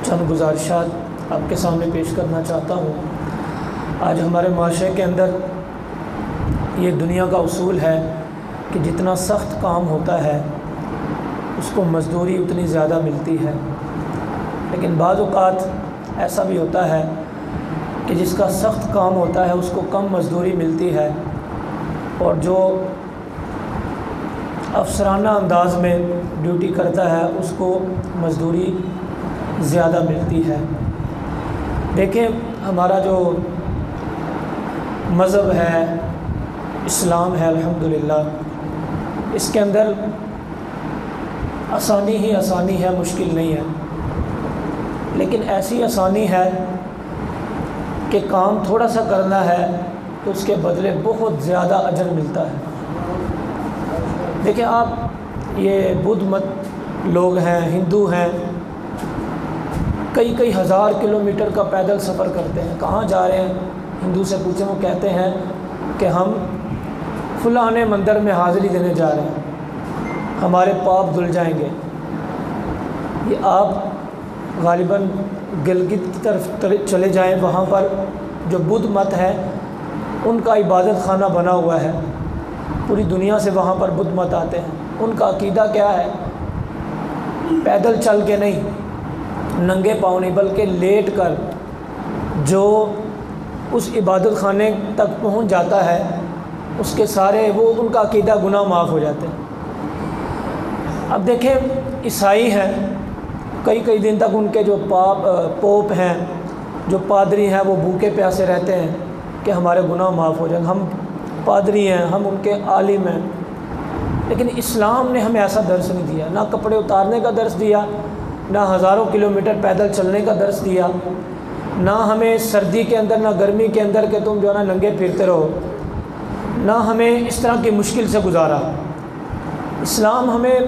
چند گزارشات آپ کے سامنے پیش کرنا چاہتا ہوں۔ آج ہمارے معاشرے کے اندر یہ دنیا کا اصول ہے کہ جتنا سخت کام ہوتا ہے اس کو مزدوری اتنی زیادہ ملتی ہے، لیکن بعض اوقات ایسا بھی ہوتا ہے کہ جس کا سخت کام ہوتا ہے اس کو کم مزدوری ملتی ہے، اور جو افسرانہ انداز میں ڈیوٹی کرتا ہے اس کو مزدوری زیادہ ملتی ہے۔ دیکھیں، ہمارا جو مذہب ہے، اسلام ہے، الحمدللہ اس کے اندر آسانی ہی آسانی ہے، مشکل نہیں ہے، لیکن ایسی آسانی ہے کہ کام تھوڑا سا کرنا ہے تو اس کے بدلے بہت زیادہ اجر ملتا ہے۔ دیکھیں، آپ یہ بدھ مت لوگ ہیں، ہندو ہیں، کئی ہزار کلومیٹر کا پیدل سفر کرتے ہیں۔ کہاں جا رہے ہیں؟ ہندو سے پوچھیں، وہ کہتے ہیں کہ ہم فلاں مندر میں حاضری دینے جا رہے ہیں، ہمارے پاپ دھل جائیں گے۔ یہ آپ غالباً گلگت کی طرف چلے جائیں، وہاں پر جو بدھ مت ہے ان کا عبادت خانہ بنا ہوا ہے، پوری دنیا سے وہاں پر بدھ مت آتے ہیں۔ ان کا عقیدہ کیا ہے؟ پیدل چل کے نہیں، ننگے پاؤں نہیں، بلکہ لیٹ کر جو اس عبادت خانے تک پہنچ جاتا ہے اس کے سارے ان کا عقیدہ گناہ معاف ہو جاتے ہیں۔ اب دیکھیں، عیسائی ہیں، کئی دن تک ان کے جو پوپ ہیں، جو پادری ہیں، وہ بھوکے پیاسے رہتے ہیں کہ ہمارے گناہ معاف ہو جائیں۔ ہم پادری ہیں، ہم ان کے عالم ہیں، لیکن اسلام نے ہمیں ایسا درس نہیں دیا، نہ کپڑے اتارنے کا درس دیا، نہ ہزاروں کلومیٹر پیدل چلنے کا درس دیا، نہ ہمیں سردی کے اندر نہ گرمی کے اندر کہ تم جو ہے نا ننگے پھرتے رہو، نہ ہمیں اس طرح کی مشکل سے گزارا۔ اسلام ہمیں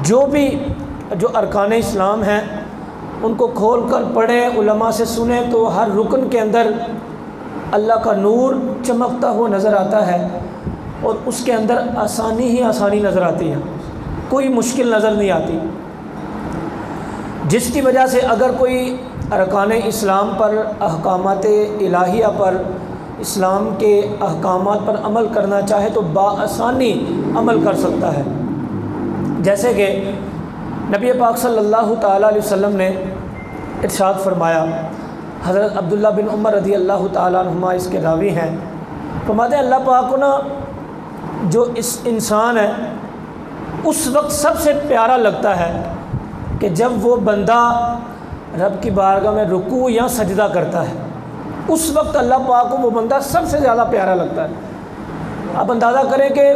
جو ارکان اسلام ہیں ان کو کھول کر پڑھیں، علماء سے سنیں تو ہر رکن کے اندر اللہ کا نور چمکتا ہوا نظر آتا ہے، اور اس کے اندر آسانی ہی آسانی نظر آتی ہے، کوئی مشکل نظر نہیں آتی، جس کی وجہ سے اگر کوئی ارکان اسلام پر، احکامات الہیہ پر، اسلام کے احکامات پر عمل کرنا چاہے تو بآسانی عمل کر سکتا ہے۔ جیسے کہ نبی پاک صلی اللہ تعالیٰ علیہ وسلم نے ارشاد فرمایا، حضرت عبداللہ بن عمر رضی اللہ تعالیٰ عنہما اس کے راوی ہیں، فرماتے ہیں اللہ پاک کو نا جو اس انسان ہے اس وقت سب سے پیارا لگتا ہے کہ جب وہ بندہ رب کی بارگاہ میں رکوع یا سجدہ کرتا ہے، اس وقت اللہ پاک کو وہ بندہ سب سے زیادہ پیارا لگتا ہے۔ آپ اندازہ کریں کہ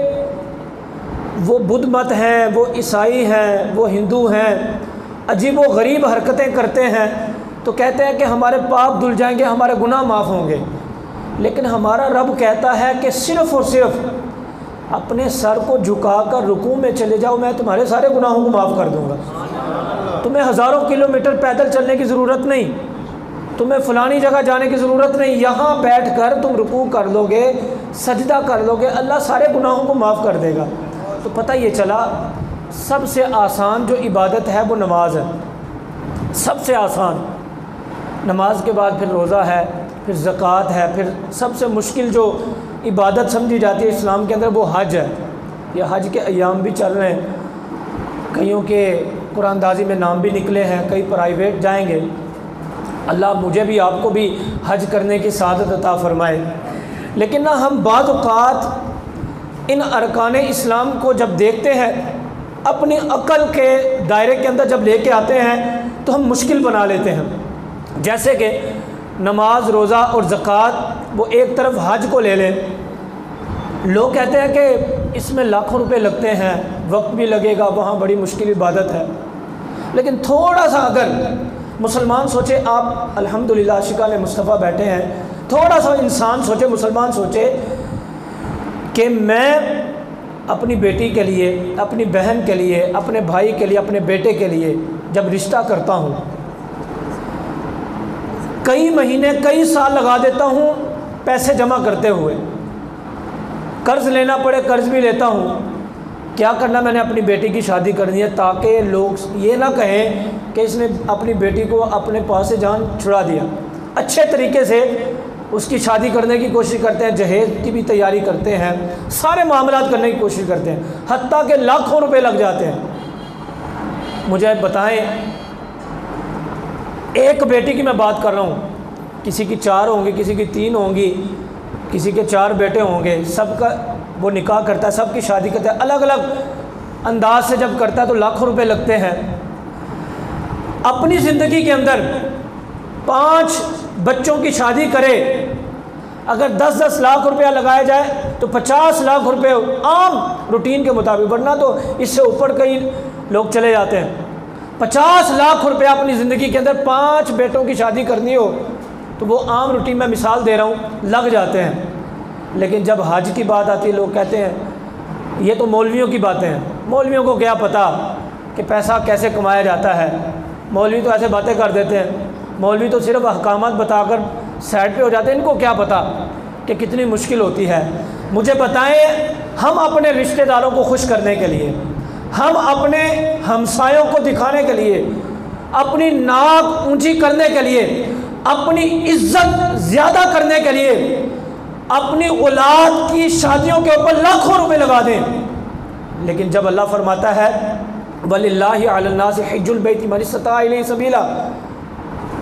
وہ بدھ مت ہیں، وہ عیسائی ہیں، وہ ہندو ہیں، عجیب و غریب حرکتیں کرتے ہیں تو کہتے ہیں کہ ہمارے پاپ دھل جائیں گے، ہمارے گناہ معاف ہوں گے، لیکن ہمارا رب کہتا ہے کہ صرف اور صرف اپنے سر کو جھکا کر رکوع میں چلے جاؤ، میں تمہارے سارے گناہوں کو معاف کر دوں گا۔ تمہیں ہزاروں کلومیٹر پیدل چلنے کی ضرورت نہیں، تمہیں فلانی جگہ جانے کی ضرورت نہیں، یہاں بیٹھ کر تم رکوع کر لو گے، سجدہ کر لو گے، اللہ سارے گناہوں کو معاف کر دے گا۔ تو پتہ یہ چلا سب سے آسان جو عبادت ہے وہ نماز ہے، سب سے آسان۔ نماز کے بعد پھر روزہ ہے، پھر زکوٰۃ ہے، پھر سب سے مشکل جو عبادت سمجھی جاتی ہے اسلام کے اندر وہ حج ہے۔ یہ حج کے ایام بھی چل رہے ہیں، کئیوں کے قرآن اندازی میں نام بھی نکلے ہیں، کئی پرائیویٹ جائیں گے۔ اللہ مجھے بھی آپ کو بھی حج کرنے کی سعادت عطا فرمائے۔ لیکن نہ ہم بعض اوقات ان ارکان اسلام کو جب دیکھتے ہیں، اپنی عقل کے دائرے کے اندر جب لے کے آتے ہیں تو ہم مشکل بنا لیتے ہیں۔ جیسے کہ نماز، روزہ اور زکوٰۃ، وہ ایک طرف حج کو لے لیں، لوگ کہتے ہیں کہ اس میں لاکھوں روپے لگتے ہیں، وقت بھی لگے گا، وہاں بڑی مشکل عبادت ہے۔ لیکن تھوڑا سا اگر مسلمان سوچے، آپ الحمدللہ عاشقان مصطفیٰ بیٹھے ہیں، تھوڑا سا انسان سوچے، مسلمان سوچے کہ میں اپنی بیٹی کے لیے، اپنی بہن کے لیے، اپنے بھائی کے لیے، اپنے بیٹے کے لیے جب رشتہ کرتا ہوں، کئی مہینے، کئی سال لگا دیتا ہوں پیسے جمع کرتے ہوئے، قرض لینا پڑے قرض بھی لیتا ہوں، کیا کرنا؟ میں نے اپنی بیٹی کی شادی کرنی ہے تاکہ لوگ یہ نہ کہیں کہ اس نے اپنی بیٹی کو اپنے پاس سے جان چھڑا دیا۔ اچھے طریقے سے اس کی شادی کرنے کی کوشش کرتے ہیں، جہیز کی بھی تیاری کرتے ہیں، سارے معاملات کرنے کی کوشش کرتے ہیں، حتیٰ کہ لاکھوں روپے لگ جاتے ہیں۔ مجھے بتائیں، ایک بیٹی کی میں بات کر رہا ہوں، کسی کی 4 ہوں گی، کسی کی 3 ہوں گی، کسی کے 4 بیٹے ہوں گے، سب کا وہ نکاح کرتا ہے، سب کی شادی کرتا ہے، الگ الگ انداز سے جب کرتا ہے تو لاکھوں روپے لگتے ہیں۔ اپنی زندگی کے اندر 5 بچوں کی شادی کرے، اگر 10-10 لاکھ روپیہ لگایا جائے تو 50 لاکھ روپے عام روٹین کے مطابق، ورنہ تو اس سے اوپر کئی لوگ چلے جاتے ہیں۔ 50 لاکھ روپیہ اپنی زندگی کے اندر 5 بیٹوں کی شادی کرنی ہو تو وہ عام روٹین میں مثال دے رہا ہوں لگ جاتے ہیں۔ لیکن جب حج کی بات آتی ہے، لوگ کہتے ہیں یہ تو مولویوں کی باتیں ہیں، مولویوں کو کیا پتہ کہ پیسہ کیسے کمایا جاتا ہے، مولوی تو ایسے باتیں کر دیتے ہیں، مولوی تو صرف احکامات بتا کر سائڈ پہ ہو جاتے ہیں، ان کو کیا پتہ کہ کتنی مشکل ہوتی ہے۔ مجھے بتائیں، ہم اپنے رشتہ داروں کو خوش کرنے کے لیے، ہم اپنے ہمسایوں کو دکھانے کے لیے، اپنی ناک اونچی کرنے کے لیے، اپنی عزت زیادہ کرنے کے لیے اپنی اولاد کی شادیوں کے اوپر لاکھوں روپے لگا دیں، لیکن جب اللہ فرماتا ہے وَلِلَّهِ عَلَى النَّاسِ حِجُّ الْبَيْتِ مَنِ اسْتَطَاعَ إِلَيْهِ سَبِيلًا،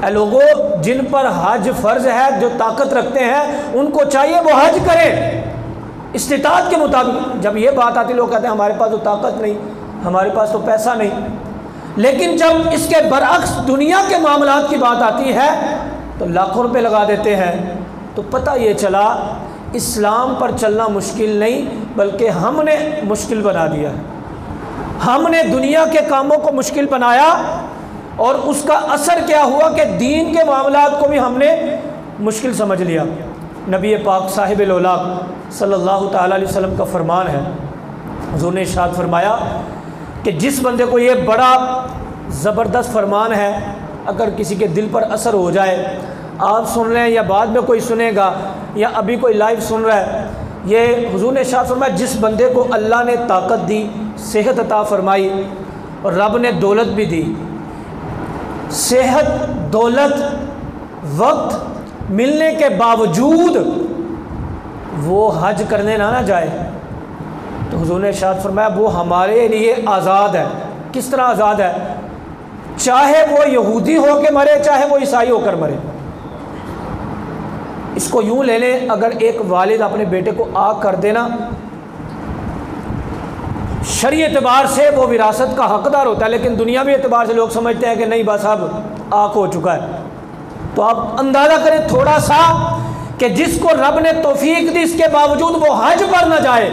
اے لوگو جن پر حج فرض ہے، جو طاقت رکھتے ہیں ان کو چاہیے وہ حج کریں استطاعت کے مطابق۔ جب یہ بات آتی لوگ کہتے ہیں ہمارے پاس تو طاقت نہیں، ہمارے پاس تو پیسہ نہیں، لیکن جب اس کے برعکس دنیا کے معاملات کی بات آتی ہے تو لاکھوں روپے لگا دیتے ہیں۔ تو پتہ یہ چلا اسلام پر چلنا مشکل نہیں بلکہ ہم نے مشکل بنا دیا ہے، ہم نے دنیا کے کاموں کو مشکل بنایا، اور اس کا اثر کیا ہوا کہ دین کے معاملات کو بھی ہم نے مشکل سمجھ لیا۔ نبی پاک صاحب الاولاق صلی اللہ تعالیٰ علیہ وسلم کا فرمان ہے، حضور نے ارشاد فرمایا کہ جس بندے کو یہ بڑا زبردست فرمان ہے، اگر کسی کے دل پر اثر ہو جائے، آپ سن رہے ہیں یا بعد میں کوئی سنے گا یا ابھی کوئی لائیو سن رہا ہے، یہ حضور نے ارشاد فرمایا جس بندے کو اللہ نے طاقت دی، صحت عطا فرمائی اور رب نے دولت بھی دی، صحت، دولت، وقت ملنے کے باوجود وہ حج کرنے نہ جائے، تو حضور نے ارشاد فرمایا وہ ہمارے لیے آزاد ہے۔ کس طرح آزاد ہے؟ چاہے وہ یہودی ہو کے مرے، چاہے وہ عیسائی ہو کر مرے۔ اس کو یوں لے لیں، اگر ایک والد اپنے بیٹے کو آگ کر دینا، شرعی اعتبار سے وہ وراثت کا حقدار ہوتا ہے، لیکن دنیاوی اعتبار سے لوگ سمجھتے ہیں کہ نہیں بس اب آگ ہو چکا ہے۔ تو آپ اندازہ کریں تھوڑا سا کہ جس کو رب نے توفیق دی، اس کے باوجود وہ حج پر نہ جائے،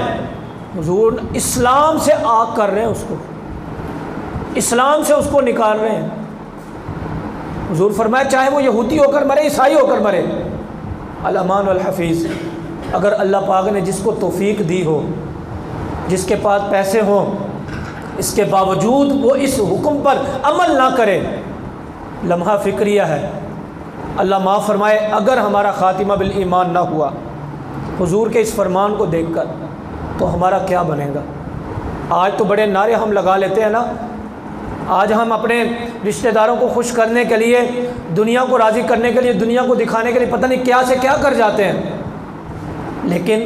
حضور اسلام سے آگ کر رہے ہیں، اس کو اسلام سے اس کو نکال رہے ہیں۔ حضور فرمایا چاہے وہ یہودی ہو کر مرے، عیسائی ہو کر مرے، الامان والحفیظ۔ اگر اللہ پاک نے جس کو توفیق دی ہو، جس کے پاس پیسے ہوں، اس کے باوجود وہ اس حکم پر عمل نہ کرے، لمحہ فکریہ ہے۔ اللہ معاف فرمائے اگر ہمارا خاتمہ بالایمان نہ ہوا حضور کے اس فرمان کو دیکھ کر، تو ہمارا کیا بنے گا؟ آج تو بڑے نعرے ہم لگا لیتے ہیں نا، آج ہم اپنے رشتہ داروں کو خوش کرنے کے لیے، دنیا کو راضی کرنے کے لیے، دنیا کو دکھانے کے لیے پتہ نہیں کیا سے کیا کر جاتے ہیں، لیکن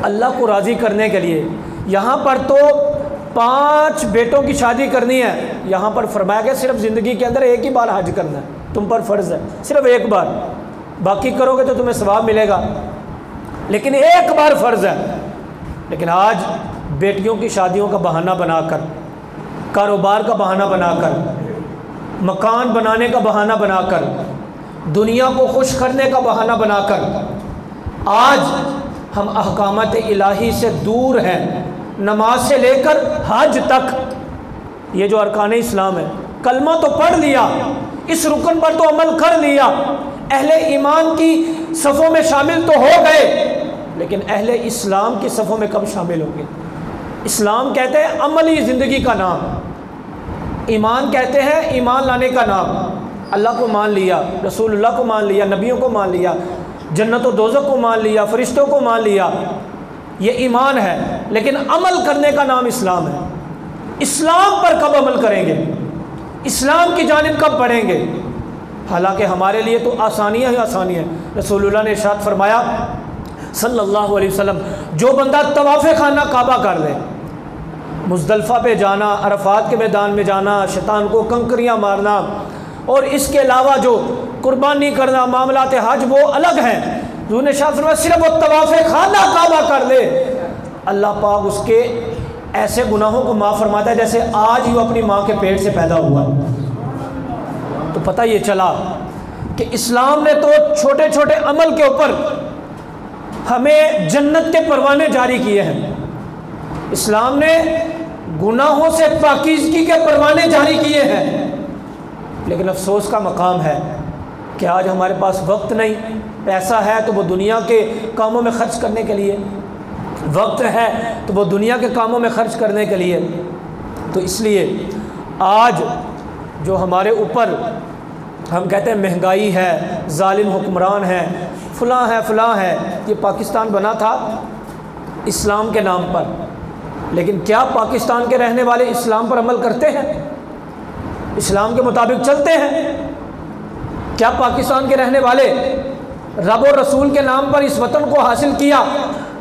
اللہ کو راضی کرنے کے لیے یہاں پر تو 5 بیٹوں کی شادی کرنی ہے، یہاں پر فرمایا گیا صرف زندگی کے اندر ایک ہی بار حج کرنا ہے، تم پر فرض ہے صرف ایک بار، باقی کرو گے تو تمہیں ثواب ملے گا، لیکن ایک بار فرض ہے۔ لیکن آج بیٹیوں کی شادیوں کا بہانہ بنا کر، کاروبار کا بہانہ بنا کر، مکان بنانے کا بہانہ بنا کر، دنیا کو خوش کرنے کا بہانہ بنا کر آج ہم احکامات الہی سے دور ہیں، نماز سے لے کر حج تک۔ یہ جو ارکان اسلام ہے، کلمہ تو پڑھ لیا، اس رکن پر تو عمل کر لیا، اہل ایمان کی صفوں میں شامل تو ہو گئے، لیکن اہل اسلام کی صفوں میں کب شامل ہوں گے؟ اسلام کہتے ہیں عملی زندگی کا نام، ایمان کہتے ہیں ایمان لانے کا نام، اللہ کو مان لیا، رسول اللہ کو مان لیا، نبیوں کو مان لیا، جنت و دوزخ کو مان لیا، فرشتوں کو مان لیا، یہ ایمان ہے، لیکن عمل کرنے کا نام اسلام ہے۔ اسلام پر کب عمل کریں گے؟ اسلام کی جانب کب بڑھیں گے؟ حالانکہ ہمارے لیے تو آسانیاں ہی آسانی ہیں۔ رسول اللہ نے ارشاد فرمایا صلی اللہ علیہ وسلم، جو بندہ طواف خانہ کعبہ کر لے، مزدلفہ پہ جانا، عرفات کے میدان میں جانا، شیطان کو کنکریاں مارنا، اور اس کے علاوہ جو قربانی کرنا، معاملات حج وہ الگ ہیں، حضور نے ارشاد فرمایا صرف وہ طواف خانہ کعبہ کر لے، اللہ پاک اس کے ایسے گناہوں کو معاف فرماتا ہے جیسے آج ہی وہ اپنی ماں کے پیٹ سے پیدا ہوا ہے۔ تو پتہ یہ چلا کہ اسلام نے تو چھوٹے چھوٹے عمل کے اوپر ہمیں جنت کے پروانے جاری کیے ہیں، اسلام نے گناہوں سے پاکیزگی کے پروانے جاری کیے ہیں، لیکن افسوس کا مقام ہے کہ آج ہمارے پاس وقت نہیں، پیسہ ہے تو وہ دنیا کے کاموں میں خرچ کرنے کے لیے، وقت ہے تو وہ دنیا کے کاموں میں خرچ کرنے کے لیے۔ تو اس لیے آج جو ہمارے اوپر ہم کہتے ہیں مہنگائی ہے، ظالم حکمران ہے، فلاں ہے، یہ پاکستان بنا تھا اسلام کے نام پر، لیکن کیا پاکستان کے رہنے والے اسلام پر عمل کرتے ہیں؟ اسلام کے مطابق چلتے ہیں؟ کیا پاکستان کے رہنے والے رب و رسول کے نام پر اس وطن کو حاصل کیا،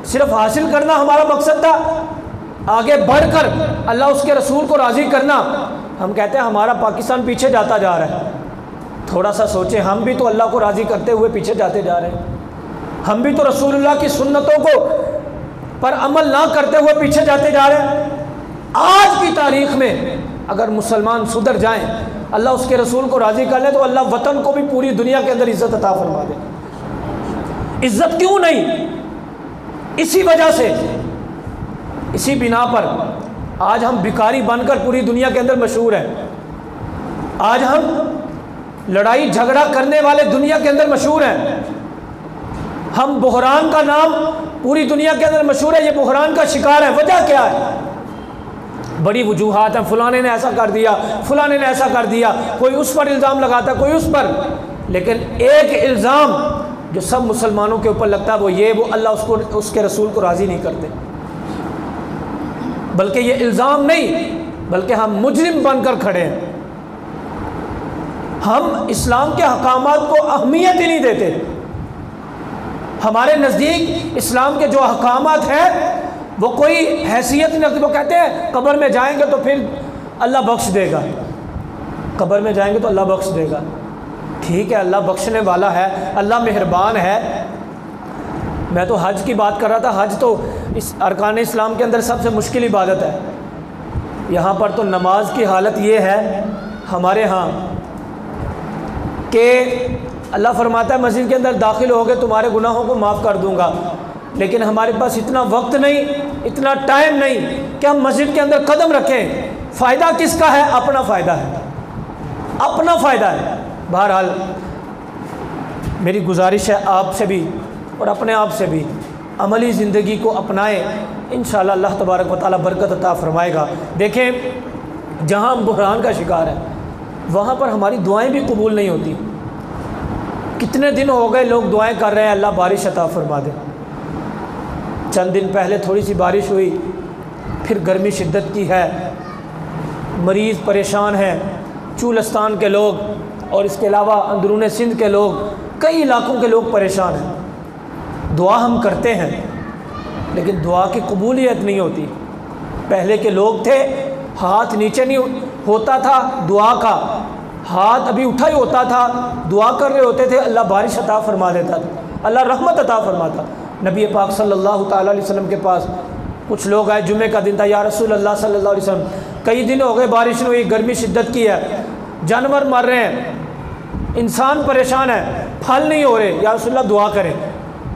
صرف حاصل کرنا ہمارا مقصد تھا، آگے بڑھ کر اللہ اس کے رسول کو راضی کرنا؟ ہم کہتے ہیں ہمارا پاکستان پیچھے جاتا جا رہا ہے۔ تھوڑا سا سوچیں، ہم بھی تو اللہ کو راضی کرتے ہوئے پیچھے جاتے جا رہے ہیں، ہم بھی تو رسول اللہ کی سنتوں کو پر عمل نہ کرتے ہوئے پیچھے جاتے جا رہے ہیں۔ آج کی تاریخ میں اگر مسلمان سدھر جائیں، اللہ اس کے رسول کو راضی کر لے، تو اللہ وطن کو بھی پوری دنیا کے اندر عزت عطا فرما دے۔ عزت کیوں نہیں؟ اسی وجہ سے، اسی بنا پر آج ہم بھکاری بن کر پوری دنیا کے اندر مشہور ہیں، آج ہم لڑائی جھگڑا کرنے والے دنیا کے اندر مشہور ہیں، ہم بحران کا نام پوری دنیا کے اندر مشہور ہے، یہ بحران کا شکار ہے۔ وجہ کیا ہے؟ بڑی وجوہات ہیں، فلانے نے ایسا کر دیا، فلانے نے ایسا کر دیا، کوئی اس پر الزام لگاتا ہے، کوئی اس پر، لیکن ایک الزام جو سب مسلمانوں کے اوپر لگتا ہے وہ یہ، وہ اللہ اس کے رسول کو راضی نہیں کرتے، بلکہ یہ الزام نہیں، بلکہ ہم مجرم بن کر کھڑے ہیں، ہم اسلام کے احکامات کو اہمیت ہی نہیں دیتے۔ ہمارے نزدیک اسلام کے جو احکامات ہیں وہ کوئی حیثیت نہیں رکھتے۔ وہ کہتے ہیں قبر میں جائیں گے تو پھر اللہ بخش دے گا، قبر میں جائیں گے تو اللہ بخش دے گا۔ ٹھیک ہے، اللہ بخشنے والا ہے، اللہ مہربان ہے۔ میں تو حج کی بات کر رہا تھا، حج تو اس ارکان اسلام کے اندر سب سے مشکل عبادت ہے۔ یہاں پر تو نماز کی حالت یہ ہے ہمارے ہاں کہ اللہ فرماتا ہے مسجد کے اندر داخل ہوگے تمہارے گناہوں کو معاف کر دوں گا، لیکن ہمارے پاس اتنا وقت نہیں، اتنا ٹائم نہیں کہ ہم مسجد کے اندر قدم رکھیں۔ فائدہ کس کا ہے؟ اپنا فائدہ ہے، اپنا فائدہ ہے۔ بہرحال میری گزارش ہے آپ سے بھی اور اپنے آپ سے بھی، عملی زندگی کو اپنائیں، انشاءاللہ اللہ تبارک و تعالیٰ برکت عطا فرمائے گا۔ دیکھیں جہاں ہم بحران کا شکار ہیں وہاں پر ہماری دعائیں بھی قبول نہیں ہوتی۔ کتنے دن ہو گئے لوگ دعائیں کر رہے ہیں اللہ بارش عطا فرما دے، چند دن پہلے تھوڑی سی بارش ہوئی، پھر گرمی شدت کی ہے، مریض پریشان ہیں، چولستان کے لوگ اور اس کے علاوہ اندرون سندھ کے لوگ، کئی علاقوں کے لوگ پریشان ہیں۔ دعا ہم کرتے ہیں لیکن دعا کی قبولیت نہیں ہوتی۔ پہلے کے لوگ تھے ہاتھ نیچے نہیں ہوتا تھا، دعا کا ہاتھ ابھی اٹھا ہی ہوتا تھا، دعا کر رہے ہوتے تھے، اللہ بارش عطا فرما دیتا تھا، اللہ رحمت عطا فرماتا۔ نبی پاک صلی اللہ تعالیٰ علیہ وسلم کے پاس کچھ لوگ آئے، جمعے کا دن تھا، یا رسول اللہ صلی اللہ علیہ وسلم کئی دن ہو گئے بارش نہیں ہوئی، گرمی شدت کی ہے، جانور مر رہے ہیں، انسان پریشان ہے، پھل نہیں ہو رہے، یا رسول اللہ دعا کریں۔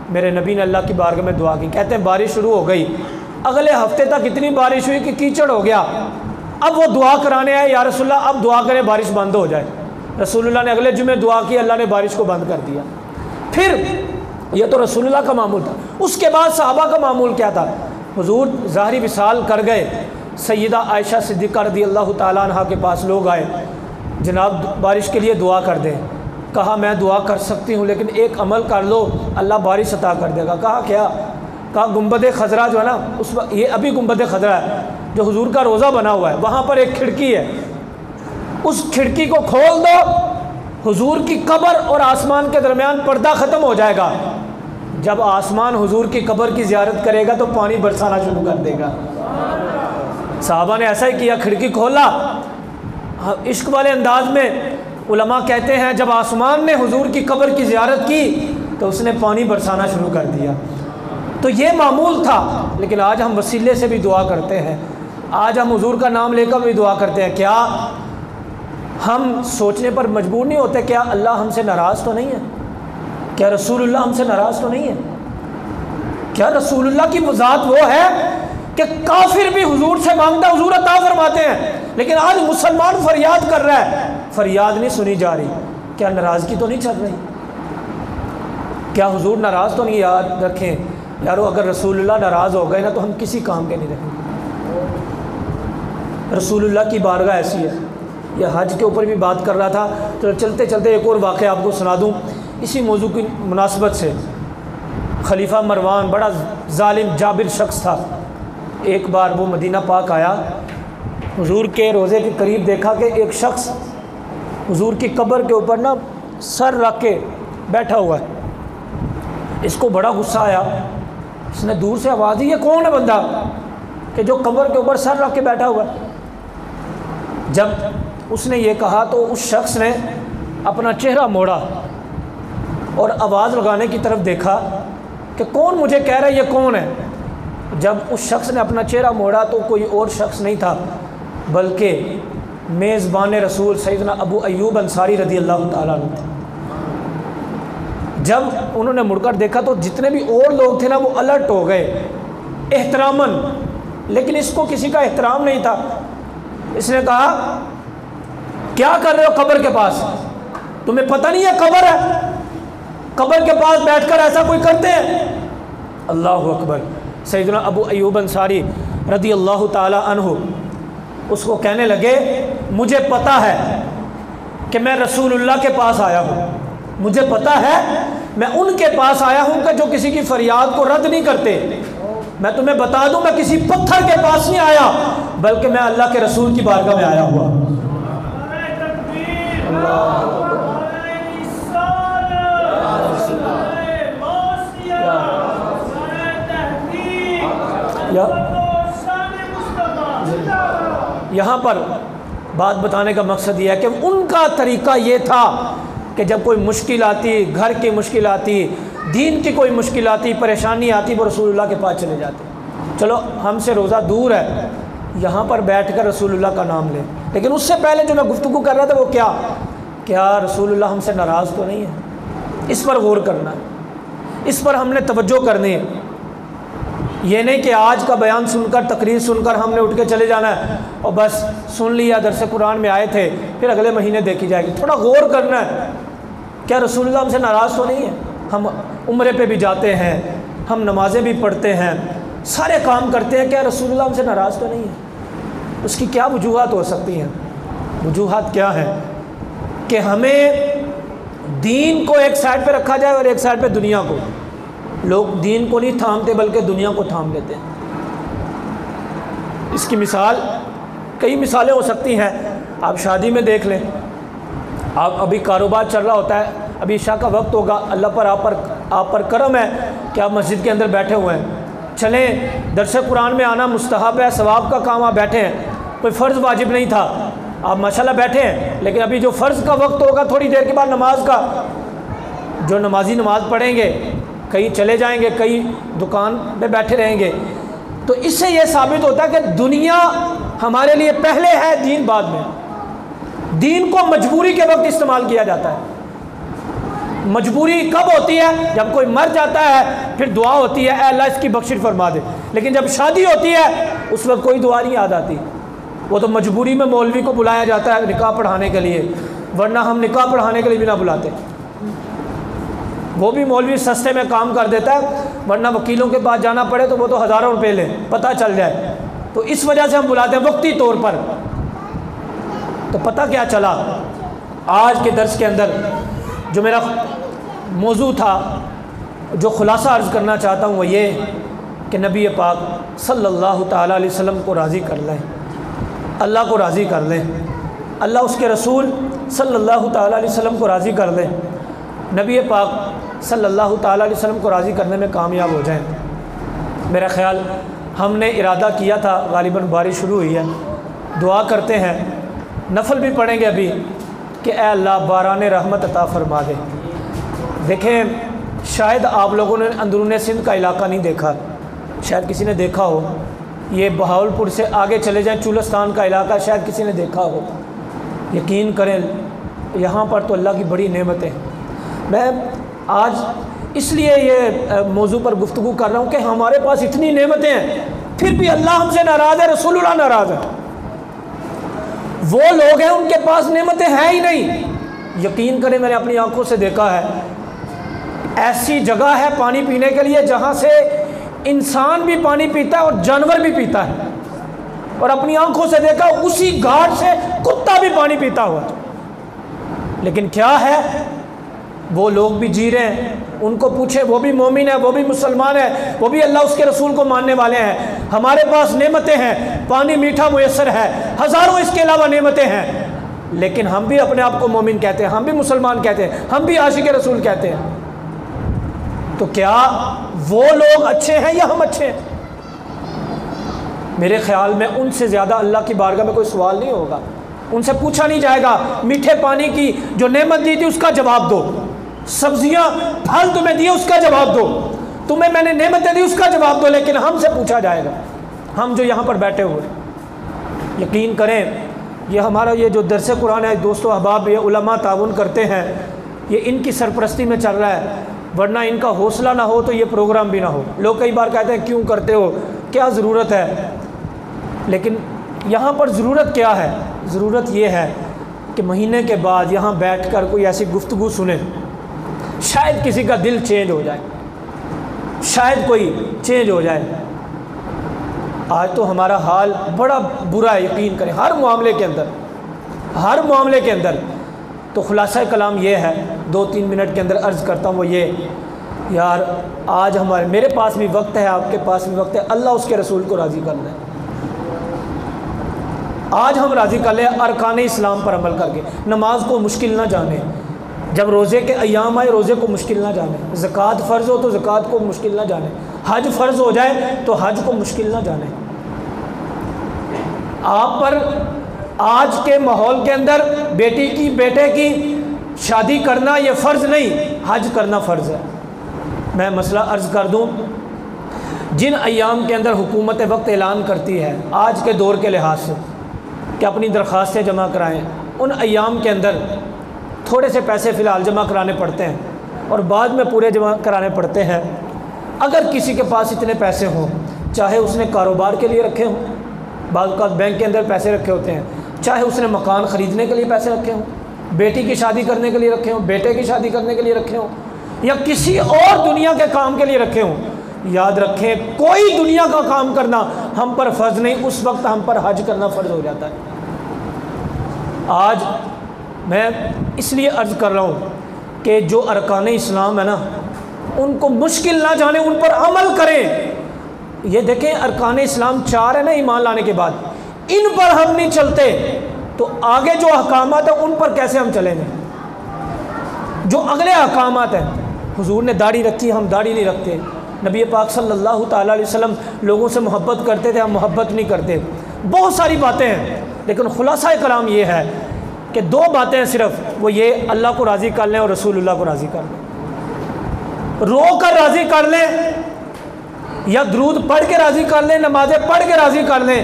میرے نبی نے اللہ کی بارگاہ میں دعا کی، کہتے ہیں بارش شروع ہو گئی، اگلے ہفتے تک اتنی بارش ہوئی کہ کیچڑ ہو گیا، اب وہ دعا کرانے آئے، یا رسول اللہ اب دعا کریں بارش بند ہو جائے۔ رسول اللہ نے اگلے جمعے دعا کی، اللہ نے بارش کو بند کر دیا۔ پھر یہ تو رسول اللہ کا معمول تھا، اس کے بعد صحابہ کا معمول کیا تھا؟ حضور ظاہری وصال کر گئے، سیدہ عائشہ صدیقہ رضی اللہ تعالیٰ عنہ کے پاس لوگ آئے، جناب بارش کے لیے دعا کر دیں۔ کہا میں دعا کر سکتی ہوں لیکن ایک عمل کر لو، اللہ بارش عطا کر دے گا۔ کہا کیا؟ کہا گنبد خضرا جو ہے نا، یہ ابھی گنبد خضرا ہے جو حضور کا روضہ بنا ہوا ہے، وہاں پر ایک کھڑکی ہے، اس کھڑکی کو کھول دو، حضور کی قبر اور آسمان کے درمیان پردہ ختم ہو جائے گا۔ جب آسمان حضور کی قبر کی زیارت کرے گا تو پانی برسانا شروع کر دے گا۔ صحابہ نے ایسا ہی کیا، کھڑکی کھولا، عشق والے انداز میں علماء کہتے ہیں جب آسمان نے حضور کی قبر کی زیارت کی تو اس نے پانی برسانا شروع کر دیا۔ تو یہ معمول تھا، لیکن آج ہم وسیلے سے بھی دعا کرتے ہیں، آج ہم حضور کا نام لے کر بھی دعا کرتے ہیں۔ کیا ہم سوچنے پر مجبور نہیں ہوتے کیا اللہ ہم سے ناراض تو نہیں ہے؟ کیا رسول اللہ ہم سے ناراض تو نہیں ہے؟ کیا رسول اللہ کی ذات وہ ہے کہ کافر بھی حضور سے مانگتا ہے، حضور عطا فرماتے ہیں، لیکن آج مسلمان فریاد کر رہا ہے، فریاد نہیں سنی جا رہی؟ کیا ناراضگی تو نہیں چل رہی؟ کیا حضور ناراض تو نہیں؟ یاد رکھیں یارو، اگر رسول اللہ ناراض ہو گئے نا تو ہم کسی کام کے نہیں رہیں گے۔ رسول اللہ کی بارگاہ ایسی ہے۔ یہ حج کے اوپر بھی بات کر رہا تھا، تو چلتے چلتے ایک اور واقعہ آپ کو سنا دوں اسی موضوع کی مناسبت سے۔ خلیفہ مروان بڑا ظالم جابر شخص تھا۔ ایک بار وہ مدینہ پاک آیا، حضور کے روضے کے قریب دیکھا کہ ایک شخص حضور کی قبر کے اوپر نا سر رکھ کے بیٹھا ہوا ہے۔ اس کو بڑا غصہ آیا، اس نے دور سے آواز دی، یہ کون ہے بندہ کہ جو قبر کے اوپر سر رکھ کے بیٹھا ہوا ہے؟ جب اس نے یہ کہا تو اس شخص نے اپنا چہرہ موڑا اور آواز لگانے کی طرف دیکھا کہ کون مجھے کہہ رہا ہے، یہ کون ہے؟ جب اس شخص نے اپنا چہرہ موڑا تو کوئی اور شخص نہیں تھا بلکہ میزبان رسول سیدنا ابو ایوب انصاری رضی اللہ تعالیٰ عنہ تھے۔ جب انہوں نے مڑ کر دیکھا تو جتنے بھی اور لوگ تھے نا وہ الرٹ ہو گئے احتراماً، لیکن اس کو کسی کا احترام نہیں تھا۔ اس نے کہا کیا کر رہے ہو قبر کے پاس؟ تمہیں پتہ نہیں ہے قبر ہے؟ قبر کے پاس بیٹھ کر ایسا کوئی کرتے ہیں؟ اللہ اکبر۔ سیدنا ابو ایوب انصاری رضی اللہ تعالی عنہ اس کو کہنے لگے مجھے پتہ ہے کہ میں رسول اللہ کے پاس آیا ہوں، مجھے پتہ ہے میں ان کے پاس آیا ہوں کہ جو کسی کی فریاد کو رد نہیں کرتے۔ میں تمہیں بتا دوں میں کسی پتھر کے پاس نہیں آیا بلکہ میں اللہ کے رسول کی بارگاہ میں آیا ہوا۔ یہاں پر بات بتانے کا مقصد یہ ہے کہ ان کا طریقہ یہ تھا کہ جب کوئی مشکل آتی، گھر کی مشکل آتی، دین کی کوئی مشکل آتی، پریشانی آتی، وہ رسول اللہ کے پاس چلے جاتے۔ چلو ہم سے روزہ دور ہے، یہاں پر بیٹھ کر رسول اللہ کا نام لیں، لیکن اس سے پہلے جو میں گفتگو کر رہا تھا وہ کیا رسول اللہ ہم سے ناراض تو نہیں ہے؟ اس پر غور کرنا ہے، اس پر ہم نے توجہ کرنی ہے۔ یہ نہیں کہ آج کا بیان سن کر، تقریر سن کر ہم نے اٹھ کے چلے جانا ہے اور بس سن لیا، درس قرآن میں آئے تھے، پھر اگلے مہینے دیکھی جائے گی۔ تھوڑا غور کرنا ہے، کیا رسول اللہ ہم سے ناراض تو نہیں ہے؟ ہم عمرے پہ بھی جاتے ہیں، ہم نمازیں بھی پڑھتے ہیں، سارے کام کرتے ہیں، کیا رسول اللہ ہم سے ناراض تو نہیں ہے؟ اس کی کیا وجوہات ہو سکتی ہیں؟ وجوہات کیا ہیں کہ ہمیں دین کو ایک سائڈ پہ رکھا جائے اور ایک سائڈ پہ دنیا کو۔ لوگ دین کو نہیں تھامتے بلکہ دنیا کو تھام لیتے ہیں۔ اس کی مثال کئی مثالیں ہو سکتی ہیں، آپ شادی میں دیکھ لیں، آپ ابھی کاروبار چل رہا ہوتا ہے، ابھی عشاء کا وقت ہوگا، اللہ پر آپ پر کرم ہے کہ آپ مسجد کے اندر بیٹھے ہوئے ہیں، چلیں درس قرآن میں آنا مستحب ہے، ثواب کا کام، آپ بیٹھے ہیں، کوئی فرض واجب نہیں تھا، آپ ماشاءاللہ بیٹھے ہیں، لیکن ابھی جو فرض کا وقت ہوگا تھوڑی دیر کے بعد نماز کا، جو نمازی نماز پڑھیں گے کئی چلے جائیں گے، کئی دکان پہ بیٹھے رہیں گے۔ تو اس سے یہ ثابت ہوتا ہے کہ دنیا ہمارے لیے پہلے ہے، دین بعد میں۔ دین کو مجبوری کے وقت استعمال کیا جاتا ہے۔ مجبوری کب ہوتی ہے؟ جب کوئی مر جاتا ہے، پھر دعا ہوتی ہے اے اللہ اس کی بخشش فرما دے، لیکن جب شادی ہوتی ہے اس وقت کوئی دعا نہیں یاد آتی، وہ تو مجبوری میں مولوی کو بلایا جاتا ہے نکاح پڑھانے کے لیے، ورنہ ہم نکاح پڑھانے کے لیے بھی نہ بلاتے، وہ بھی مولوی سستے میں کام کر دیتا ہے، ورنہ وکیلوں کے پاس جانا پڑے تو وہ تو ہزاروں روپے لیں، پتہ چل جائے، تو اس وجہ سے ہم بلاتے ہیں وقتی طور پر۔ تو پتہ کیا چلا آج کے درس کے اندر جو میرا موضوع تھا، جو خلاصہ عرض کرنا چاہتا ہوں وہ یہ کہ نبی پاک صلی اللہ تعالیٰ علیہ وسلم کو راضی کر لیں، اللہ کو راضی کر لیں، اللہ اس کے رسول صلی اللہ تعالیٰ علیہ وسلم کو راضی کر لیں، نبی پاک صلی اللہ تعالیٰ علیہ وسلم کو راضی کرنے میں کامیاب ہو جائیں۔ میرا خیال ہم نے ارادہ کیا تھا، غالباً بارش شروع ہوئی ہے، دعا کرتے ہیں، نفل بھی پڑھیں گے ابھی کہ اے اللہ باران رحمت عطا فرما دے۔ دیکھیں شاید آپ لوگوں نے اندرون سندھ کا علاقہ نہیں دیکھا، شاید کسی نے دیکھا ہو، یہ بہاولپور سے آگے چلے جائیں چولستان کا علاقہ، شاید کسی نے دیکھا ہو۔ یقین کریں یہاں پر تو اللہ کی بڑی نعمتیں ہیں۔ میں آج اس لیے یہ موضوع پر گفتگو کر رہا ہوں کہ ہمارے پاس اتنی نعمتیں ہیں، پھر بھی اللہ ہم سے ناراض ہے، رسول اللہ ناراض ہے۔ وہ لوگ ہیں ان کے پاس نعمتیں ہیں ہی نہیں۔ یقین کریں میں نے اپنی آنکھوں سے دیکھا ہے، ایسی جگہ ہے پانی پینے کے لیے جہاں سے انسان بھی پانی پیتا ہے اور جانور بھی پیتا ہے، اور اپنی آنکھوں سے دیکھا اسی گھاٹ سے کتا بھی پانی پیتا ہوا۔ لیکن کیا ہے، وہ لوگ بھی جی رہے ہیں، ان کو پوچھے وہ بھی مومن ہے، وہ بھی مسلمان ہے، وہ بھی اللہ اس کے رسول کو ماننے والے ہیں۔ ہمارے پاس نعمتیں ہیں، پانی میٹھا میسر ہے، ہزاروں اس کے علاوہ نعمتیں ہیں، لیکن ہم بھی اپنے آپ کو مومن کہتے ہیں، ہم بھی مسلمان کہتے ہیں، ہم بھی عاشق رسول کہتے ہیں۔ تو کیا وہ لوگ اچھے ہیں یا ہم اچھے ہیں؟ میرے خیال میں ان سے زیادہ اللہ کی بارگاہ میں کوئی سوال نہیں ہوگا، ان سے پوچھا نہیں جائے گا میٹھے پانی کی جو نعمت دی تھی اس کا جواب دو، سبزیاں پھل تمہیں دیے اس کا جواب دو، تمہیں میں نے نعمتیں دی اس کا جواب دو، لیکن ہم سے پوچھا جائے گا، ہم جو یہاں پر بیٹھے ہوئے۔ یقین کریں یہ ہمارا یہ جو درس قرآن ہے، دوست و احباب یہ علماء تعاون کرتے ہیں، یہ ان کی سرپرستی میں چل رہا ہے، ورنہ ان کا حوصلہ نہ ہو تو یہ پروگرام بھی نہ ہو۔ لوگ کئی بار کہتے ہیں کیوں کرتے ہو، کیا ضرورت ہے؟ لیکن یہاں پر ضرورت کیا ہے؟ ضرورت یہ ہے کہ مہینے کے بعد یہاں بیٹھ کر کوئی ایسی گفتگو سنیں، شاید کسی کا دل چینج ہو جائے، شاید کوئی چینج ہو جائے۔ آج تو ہمارا حال بڑا برا ہے، یقین کریں، ہر معاملے کے اندر، ہر معاملے کے اندر۔ تو خلاصہ کلام یہ ہے، 2-3 منٹ کے اندر عرض کرتا ہوں، وہ یہ یار آج میرے پاس بھی وقت ہے، آپ کے پاس بھی وقت ہے، اللہ اس کے رسول کو راضی کر لیں۔ آج ہم راضی کر لیں ارکان اسلام پر عمل کر کے، نماز کو مشکل نہ جانیں، جب روزے کے ایام آئے روزے کو مشکل نہ جانیں، زکوٰۃ فرض ہو تو زکوٰۃ کو مشکل نہ جانیں، حج فرض ہو جائے تو حج کو مشکل نہ جانیں۔ آپ پر آج کے ماحول کے اندر بیٹے کی شادی کرنا یہ فرض نہیں، حج کرنا فرض ہے۔ میں مسئلہ عرض کر دوں، جن ایام کے اندر حکومت وقت اعلان کرتی ہے آج کے دور کے لحاظ سے کہ اپنی درخواستیں جمع کرائیں، ان ایام کے اندر تھوڑے سے پیسے فی الحال جمع کرانے پڑتے ہیں اور بعد میں پورے جمع کرانے پڑتے ہیں۔ اگر کسی کے پاس اتنے پیسے ہوں، چاہے اس نے کاروبار کے لیے رکھے ہوں، بعض اوقات بینک کے اندر پیسے رکھے ہوتے ہیں، چاہے اس نے مکان خریدنے کے لیے پیسے رکھے ہوں، بیٹی کی شادی کرنے کے لیے رکھے ہوں، بیٹے کی شادی کرنے کے لیے رکھے ہوں، یا کسی اور دنیا کے کام کے لیے رکھے ہوں، یاد رکھیں کوئی دنیا کا کام کرنا ہم پر فرض نہیں، اس وقت ہم پر حج کرنا فرض ہو جاتا ہے۔ آج میں اس لیے عرض کر رہا ہوں کہ جو ارکان اسلام ہے نا، ان کو مشکل نہ جانیں، ان پر عمل کریں۔ یہ دیکھیں ارکان اسلام 4 ہے نا ایمان لانے کے بعد، ان پر ہم نہیں چلتے تو آگے جو احکامات ہیں ان پر کیسے ہم چلیں گے؟ جو اگلے احکامات ہیں، حضور نے داڑھی رکھی، ہم داڑھی نہیں رکھتے، نبی پاک صلی اللہ تعالیٰ علیہ وسلم لوگوں سے محبت کرتے تھے، ہم محبت نہیں کرتے، بہت ساری باتیں ہیں، لیکن خلاصہ کلام یہ ہے کہ 2 باتیں ہیں صرف، وہ یہ اللہ کو راضی کر لیں اور رسول اللہ کو راضی کر لیں، رو کر راضی کر لیں یا درود پڑھ کے راضی کر لیں، نمازیں پڑھ کے راضی کر لیں۔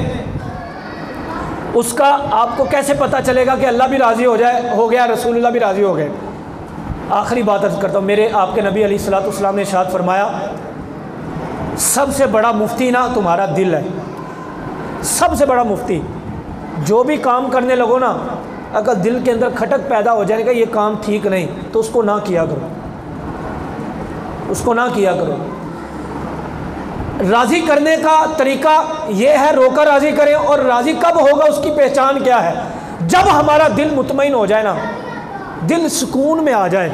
اس کا آپ کو کیسے پتہ چلے گا کہ اللہ بھی راضی ہو گیا، رسول اللہ بھی راضی ہو گئے؟ آخری بات عرض کرتا ہوں، میرے آپ کے نبی علیہ الصلوۃ والسلام نے ارشاد فرمایا، سب سے بڑا مفتی نا تمہارا دل ہے، سب سے بڑا مفتی۔ جو بھی کام کرنے لگو نا، اگر دل کے اندر کھٹک پیدا ہو جائے گا یہ کام ٹھیک نہیں، تو اس کو نہ کیا کرو، اس کو نہ کیا کرو۔ راضی کرنے کا طریقہ یہ ہے، رو کر راضی کریں، اور راضی کب ہوگا اس کی پہچان کیا ہے؟ جب ہمارا دل مطمئن ہو جائے نا، دل سکون میں آ جائے،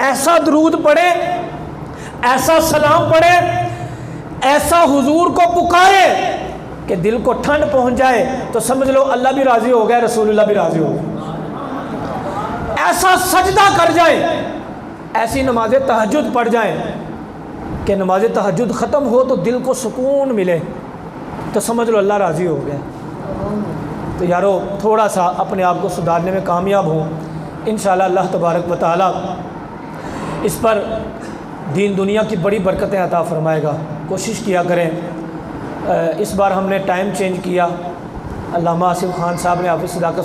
ایسا درود پڑھے، ایسا سلام پڑھے، ایسا حضور کو پکارے کہ دل کو ٹھنڈ پہنچ جائے تو سمجھ لو اللہ بھی راضی ہو گیا، رسول اللہ بھی راضی ہو گیا۔ ایسا سجدہ کر جائے، ایسی نماز تہجد پڑھ جائیں کہ نماز تہجد ختم ہو تو دل کو سکون ملے تو سمجھ لو اللہ راضی ہو گیا۔ تو یارو تھوڑا سا اپنے آپ کو سدھارنے میں کامیاب ہوں، انشاءاللہ اللہ تبارک و تعالی اس پر دین دنیا کی بڑی برکتیں عطا فرمائے گا۔ کوشش کیا کریں۔ اس بار ہم نے ٹائم چینج کیا، علامہ آصف خان صاحب نے حافظ صداقت